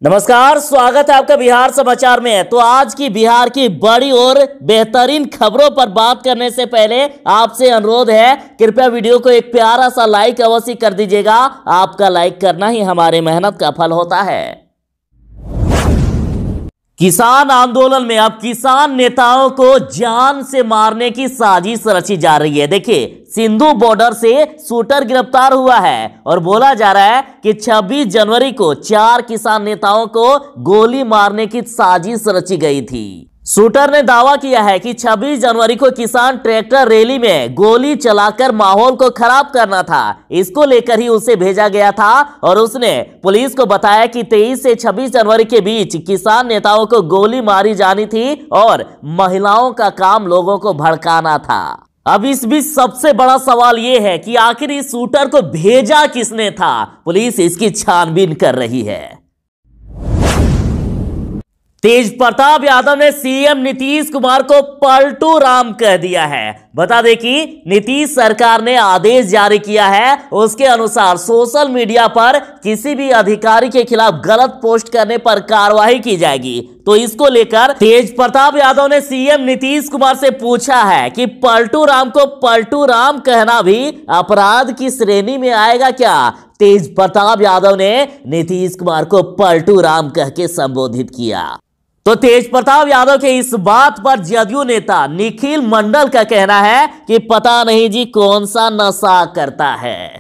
नमस्कार, स्वागत है आपका बिहार समाचार में। तो आज की बिहार की बड़ी और बेहतरीन खबरों पर बात करने से पहले आपसे अनुरोध है, कृपया वीडियो को एक प्यारा सा लाइक अवश्य कर दीजिएगा। आपका लाइक करना ही हमारे मेहनत का फल होता है। किसान आंदोलन में अब किसान नेताओं को जान से मारने की साजिश रची जा रही है। देखिए, सिंधु बॉर्डर से शूटर गिरफ्तार हुआ है और बोला जा रहा है कि 26 जनवरी को 4 किसान नेताओं को गोली मारने की साजिश रची गई थी। शूटर ने दावा किया है कि 26 जनवरी को किसान ट्रैक्टर रैली में गोली चलाकर माहौल को खराब करना था। इसको लेकर ही उसे भेजा गया था और उसने पुलिस को बताया कि 23 से 26 जनवरी के बीच किसान नेताओं को गोली मारी जानी थी और महिलाओं का काम लोगों को भड़काना था। अब इस बीच सबसे बड़ा सवाल यह है कि आखिर इस शूटर को भेजा किसने था। पुलिस इसकी छानबीन कर रही है। तेज प्रताप यादव ने सीएम नीतीश कुमार को पलटू राम कह दिया है। बता दें कि नीतीश सरकार ने आदेश जारी किया है, उसके अनुसार सोशल मीडिया पर किसी भी अधिकारी के खिलाफ गलत पोस्ट करने पर कार्रवाई की जाएगी। तो इसको लेकर तेज प्रताप यादव ने सीएम नीतीश कुमार से पूछा है कि पलटू राम को पलटू राम कहना भी अपराध की श्रेणी में आएगा क्या। तेज प्रताप यादव ने नीतीश कुमार को पलटू राम कह के संबोधित किया। तो तेज प्रताप यादव के इस बात पर जदयू नेता निखिल मंडल का कहना है कि पता नहीं जी कौन सा नशा करता है।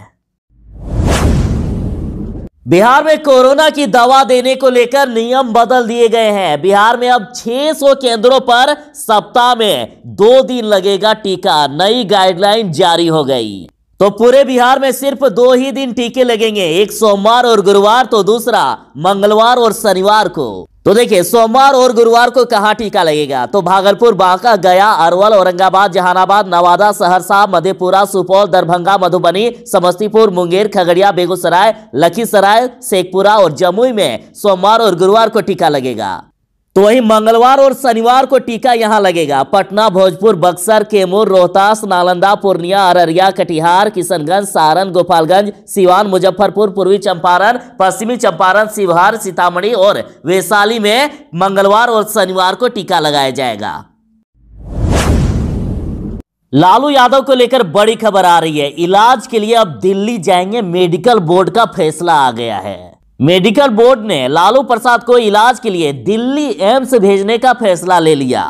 बिहार में कोरोना की दवा देने को लेकर नियम बदल दिए गए हैं। बिहार में अब 600 केंद्रों पर सप्ताह में 2 दिन लगेगा टीका। नई गाइडलाइन जारी हो गई। तो पूरे बिहार में सिर्फ 2 ही दिन टीके लगेंगे, एक सोमवार और गुरुवार, तो दूसरा मंगलवार और शनिवार को। तो देखिए, सोमवार और गुरुवार को कहां टीका लगेगा, तो भागलपुर, बांका, गया, अरवल, औरंगाबाद, जहानाबाद, नवादा, सहरसा, मधेपुरा, सुपौल, दरभंगा, मधुबनी, समस्तीपुर, मुंगेर, खगड़िया, बेगूसराय, लखीसराय, शेखपुरा और जमुई में सोमवार और गुरुवार को टीका लगेगा। तो वहीं मंगलवार और शनिवार को टीका यहां लगेगा। पटना, भोजपुर, बक्सर, कैमूर, रोहतास, नालंदा, पूर्णिया, अररिया, कटिहार, किशनगंज, सारण, गोपालगंज, सिवान, मुजफ्फरपुर, पूर्वी चंपारण, पश्चिमी चंपारण, शिवहर, सीतामढ़ी और वैशाली में मंगलवार और शनिवार को टीका लगाया जाएगा। लालू यादव को लेकर बड़ी खबर आ रही है। इलाज के लिए अब दिल्ली जाएंगे, मेडिकल बोर्ड का फैसला आ गया है। मेडिकल बोर्ड ने लालू प्रसाद को इलाज के लिए दिल्ली एम्स भेजने का फैसला ले लिया।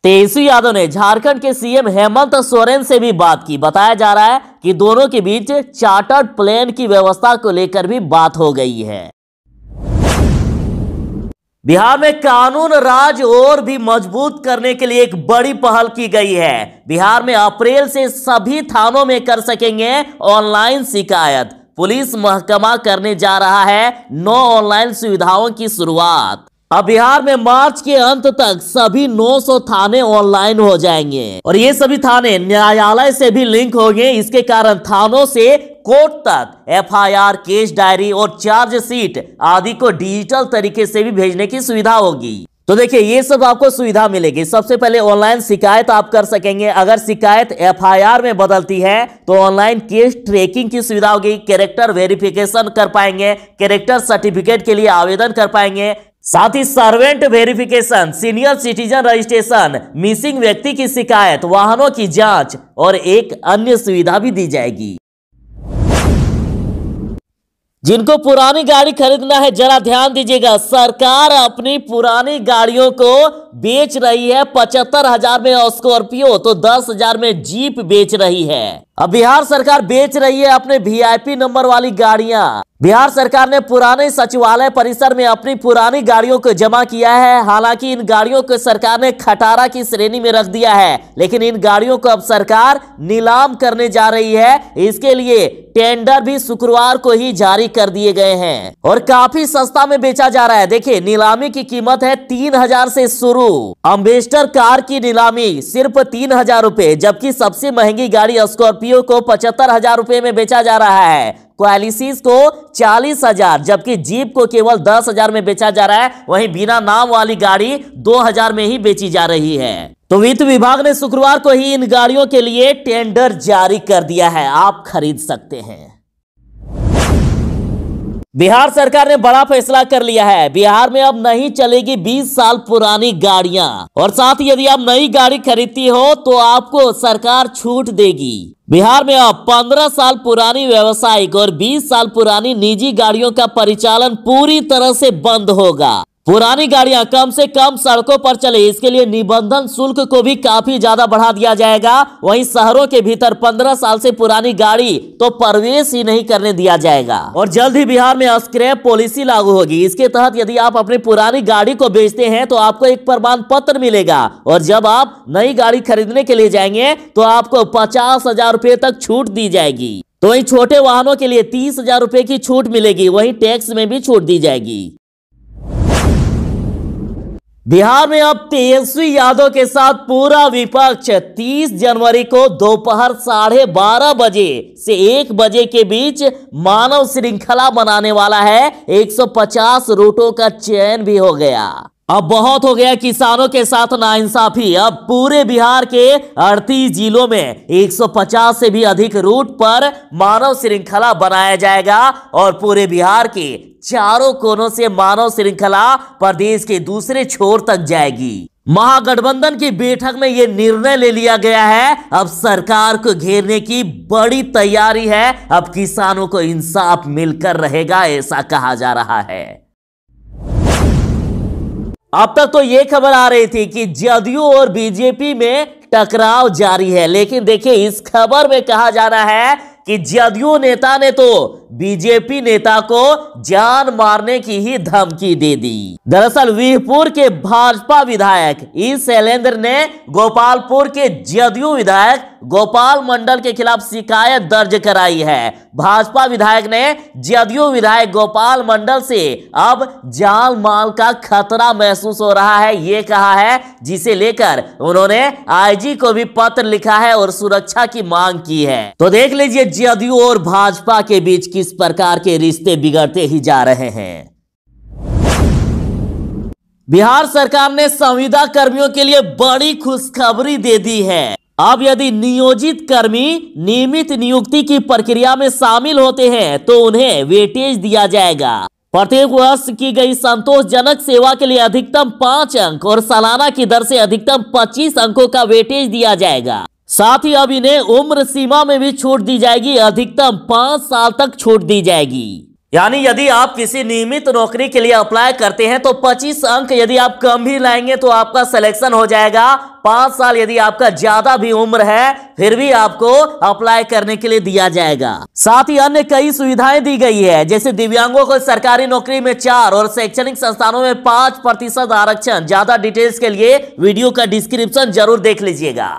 तेजस्वी यादव ने झारखंड के सीएम हेमंत सोरेन से भी बात की। बताया जा रहा है कि दोनों के बीच चार्टर्ड प्लेन की व्यवस्था को लेकर भी बात हो गई है। बिहार में कानून राज और भी मजबूत करने के लिए एक बड़ी पहल की गई है। बिहार में अप्रैल से सभी थानों में कर सकेंगे ऑनलाइन शिकायत। पुलिस महकमा करने जा रहा है 9 ऑनलाइन सुविधाओं की शुरुआत। अब बिहार में मार्च के अंत तक सभी 900 थाने ऑनलाइन हो जाएंगे और ये सभी थाने न्यायालय से भी लिंक होंगे। इसके कारण थानों से कोर्ट तक एफआईआर, केस डायरी और चार्जशीट आदि को डिजिटल तरीके से भी भेजने की सुविधा होगी। तो देखिए, ये सब आपको सुविधा मिलेगी। सबसे पहले ऑनलाइन शिकायत आप कर सकेंगे। अगर शिकायत एफआईआर में बदलती है तो ऑनलाइन केस ट्रैकिंग की सुविधा होगी। कैरेक्टर वेरिफिकेशन कर पाएंगे, कैरेक्टर सर्टिफिकेट के लिए आवेदन कर पाएंगे। साथ ही servant verification, senior citizen registration, missing व्यक्ति की शिकायत, वाहनों की जांच और एक अन्य सुविधा भी दी जाएगी। जिनको पुरानी गाड़ी खरीदना है, जरा ध्यान दीजिएगा। सरकार अपनी पुरानी गाड़ियों को बेच रही है 75,000 में स्कॉर्पियो, तो 10,000 में जीप बेच रही है। अब बिहार सरकार बेच रही है अपने वीआईपी नंबर वाली गाड़ियां। बिहार सरकार ने पुराने सचिवालय परिसर में अपनी पुरानी गाड़ियों को जमा किया है। हालांकि इन गाड़ियों को सरकार ने खटारा की श्रेणी में रख दिया है, लेकिन इन गाड़ियों को अब सरकार नीलाम करने जा रही है। इसके लिए टेंडर भी शुक्रवार को ही जारी कर दिए गए हैं और काफी सस्ता में बेचा जा रहा है। देखिए, नीलामी की कीमत है 3,000 से शुरू। अम्बेस्टर कार की नीलामी सिर्फ 3,000 रुपए, जबकि सबसे महंगी गाड़ी स्कॉर्पियो को 75,000 रुपए में बेचा जा रहा है। क्वालिसीज को 40,000, जबकि जीप को केवल 10,000 में बेचा जा रहा है। वहीं बिना नाम वाली गाड़ी 2,000 में ही बेची जा रही है। तो वित्त विभाग ने शुक्रवार को ही इन गाड़ियों के लिए टेंडर जारी कर दिया है। आप खरीद सकते हैं। बिहार सरकार ने बड़ा फैसला कर लिया है। बिहार में अब नहीं चलेगी 20 साल पुरानी गाड़ियां, और साथ ही यदि आप नई गाड़ी खरीदती हो तो आपको सरकार छूट देगी। बिहार में अब 15 साल पुरानी व्यावसायिक और 20 साल पुरानी निजी गाड़ियों का परिचालन पूरी तरह से बंद होगा। पुरानी गाड़ियां कम से कम सड़कों पर चले, इसके लिए निबंधन शुल्क को भी काफी ज्यादा बढ़ा दिया जाएगा। वहीं शहरों के भीतर 15 साल से पुरानी गाड़ी तो प्रवेश ही नहीं करने दिया जाएगा। और जल्द ही बिहार में स्क्रैप पॉलिसी लागू होगी। इसके तहत यदि आप अपनी पुरानी गाड़ी को बेचते हैं तो आपको एक प्रमाण पत्र मिलेगा, और जब आप नई गाड़ी खरीदने के लिए जाएंगे तो आपको 50,000 रुपए तक छूट दी जाएगी। तो वहीं छोटे वाहनों के लिए 30,000 रुपए की छूट मिलेगी। वहीं टैक्स में भी छूट दी जाएगी। बिहार में अब तेजस्वी यादव के साथ पूरा विपक्ष 30 जनवरी को दोपहर 12:30 बजे से 1 बजे के बीच मानव श्रृंखला बनाने वाला है। 150 रूटों का चयन भी हो गया। अब बहुत हो गया किसानों के साथ नाइंसाफी। अब पूरे बिहार के 38 जिलों में 150 से भी अधिक रूट पर मानव श्रृंखला बनाया जाएगा, और पूरे बिहार के चारों कोनों से मानव श्रृंखला प्रदेश के दूसरे छोर तक जाएगी। महागठबंधन की बैठक में यह निर्णय ले लिया गया है। अब सरकार को घेरने की बड़ी तैयारी है। अब किसानों को इंसाफ मिलकर रहेगा, ऐसा कहा जा रहा है। अब तक तो ये खबर आ रही थी कि जदयू और बीजेपी में टकराव जारी है, लेकिन देखिए इस खबर में कहा जा रहा है कि जदयू नेता ने तो बीजेपी नेता को जान मारने की ही धमकी दे दी। दरअसल वीरपुर के भाजपा विधायक ई शैलेंद्र ने गोपालपुर के जदयू विधायक गोपाल मंडल के खिलाफ शिकायत दर्ज कराई है। भाजपा विधायक ने जदयू विधायक गोपाल मंडल से अब जान माल का खतरा महसूस हो रहा है, ये कहा है, जिसे लेकर उन्होंने आईजी को भी पत्र लिखा है और सुरक्षा की मांग की है। तो देख लीजिए जदयू और भाजपा के बीच किस प्रकार के रिश्ते बिगड़ते ही जा रहे हैं। बिहार सरकार ने संविदा कर्मियों के लिए बड़ी खुशखबरी दे दी है। अब यदि नियोजित कर्मी नियमित नियुक्ति की प्रक्रिया में शामिल होते हैं तो उन्हें वेटेज दिया जाएगा। प्रत्येक वर्ष की गई संतोषजनक सेवा के लिए अधिकतम 5 अंक और सालाना की दर से अधिकतम 25 अंकों का वेटेज दिया जाएगा। साथ ही अब इन्हें उम्र सीमा में भी छूट दी जाएगी। अधिकतम 5 साल तक छूट दी जाएगी। यानी यदि आप किसी नियमित नौकरी के लिए अप्लाई करते हैं तो 25 अंक यदि आप कम भी लाएंगे तो आपका सिलेक्शन हो जाएगा। 5 साल यदि आपका ज्यादा भी उम्र है फिर भी आपको अप्लाई करने के लिए दिया जाएगा। साथ ही अन्य कई सुविधाएं दी गई है, जैसे दिव्यांगों को सरकारी नौकरी में 4 और शैक्षणिक संस्थानों में 5% आरक्षण। ज्यादा डिटेल्स के लिए वीडियो का डिस्क्रिप्शन जरूर देख लीजिएगा।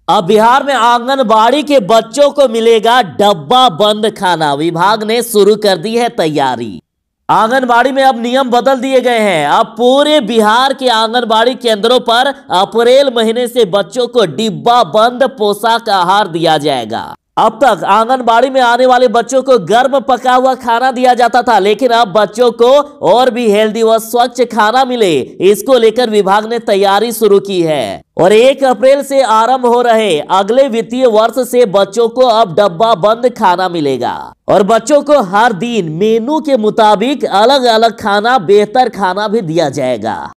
अब बिहार में आंगनबाड़ी के बच्चों को मिलेगा डब्बा बंद खाना। विभाग ने शुरू कर दी है तैयारी। आंगनबाड़ी में अब नियम बदल दिए गए हैं। अब पूरे बिहार के आंगनबाड़ी केंद्रों पर अप्रैल महीने से बच्चों को डिब्बा बंद पोषक आहार दिया जाएगा। अब तक आंगनबाड़ी में आने वाले बच्चों को गर्म पका हुआ खाना दिया जाता था, लेकिन अब बच्चों को और भी हेल्दी व स्वच्छ खाना मिले, इसको लेकर विभाग ने तैयारी शुरू की है। और 1 अप्रैल से आरंभ हो रहे अगले वित्तीय वर्ष से बच्चों को अब डब्बा बंद खाना मिलेगा, और बच्चों को हर दिन मेनू के मुताबिक अलग अलग खाना, बेहतर खाना भी दिया जाएगा।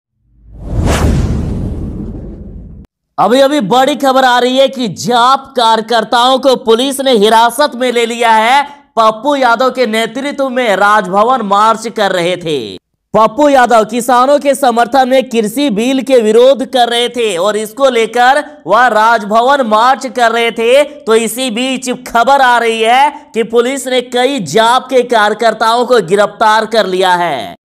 अभी अभी बड़ी खबर आ रही है कि जाप कार्यकर्ताओं को पुलिस ने हिरासत में ले लिया है। पप्पू यादव के नेतृत्व में राजभवन मार्च कर रहे थे। पप्पू यादव किसानों के समर्थन में कृषि बिल के विरोध कर रहे थे और इसको लेकर वह राजभवन मार्च कर रहे थे। तो इसी बीच खबर आ रही है कि पुलिस ने कई जाप के कार्यकर्ताओं को गिरफ्तार कर लिया है।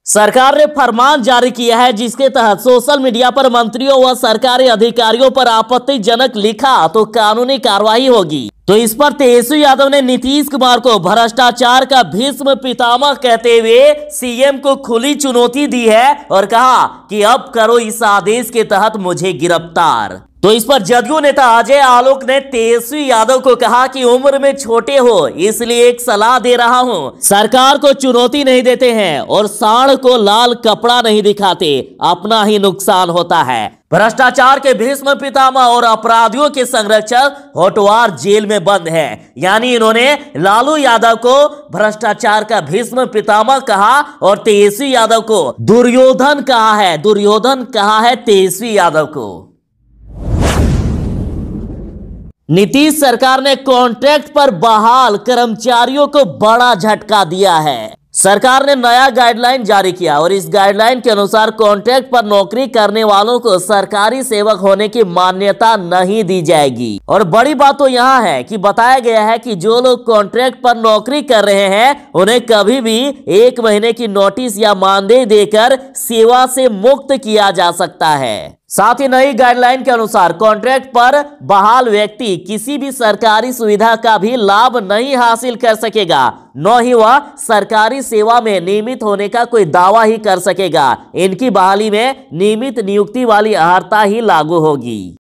सरकार ने फरमान जारी किया है जिसके तहत सोशल मीडिया पर मंत्रियों व सरकारी अधिकारियों पर आपत्तिजनक लिखा तो कानूनी कार्रवाई होगी। तो इस पर तेजस्वी यादव ने नीतीश कुमार को भ्रष्टाचार का भीष्म पितामह कहते हुए सीएम को खुली चुनौती दी है और कहा कि अब करो इस आदेश के तहत मुझे गिरफ्तार। तो इस पर जदयू नेता अजय आलोक ने तेजस्वी यादव को कहा कि उम्र में छोटे हो, इसलिए एक सलाह दे रहा हूं, सरकार को चुनौती नहीं देते हैं और सांड को लाल कपड़ा नहीं दिखाते, अपना ही नुकसान होता है। भ्रष्टाचार के भीष्म पितामह और अपराधियों के संरक्षक होटवार जेल में बंद हैं। यानी इन्होंने लालू यादव को भ्रष्टाचार का भीष्म पितामह कहा और तेजस्वी यादव को दुर्योधन कहा है। दुर्योधन कहा है तेजस्वी यादव को। नीतीश सरकार ने कॉन्ट्रैक्ट पर बहाल कर्मचारियों को बड़ा झटका दिया है। सरकार ने नया गाइडलाइन जारी किया और इस गाइडलाइन के अनुसार कॉन्ट्रैक्ट पर नौकरी करने वालों को सरकारी सेवक होने की मान्यता नहीं दी जाएगी। और बड़ी बात तो यहां है कि बताया गया है कि जो लोग कॉन्ट्रैक्ट पर नौकरी कर रहे हैं उन्हें कभी भी 1 महीने की नोटिस या मानदेय देकर सेवा से मुक्त किया जा सकता है। साथ ही नई गाइडलाइन के अनुसार कॉन्ट्रैक्ट पर बहाल व्यक्ति किसी भी सरकारी सुविधा का भी लाभ नहीं हासिल कर सकेगा, न ही वह सरकारी सेवा में नियमित होने का कोई दावा ही कर सकेगा। इनकी बहाली में नियमित नियुक्ति वाली अर्हता ही लागू होगी।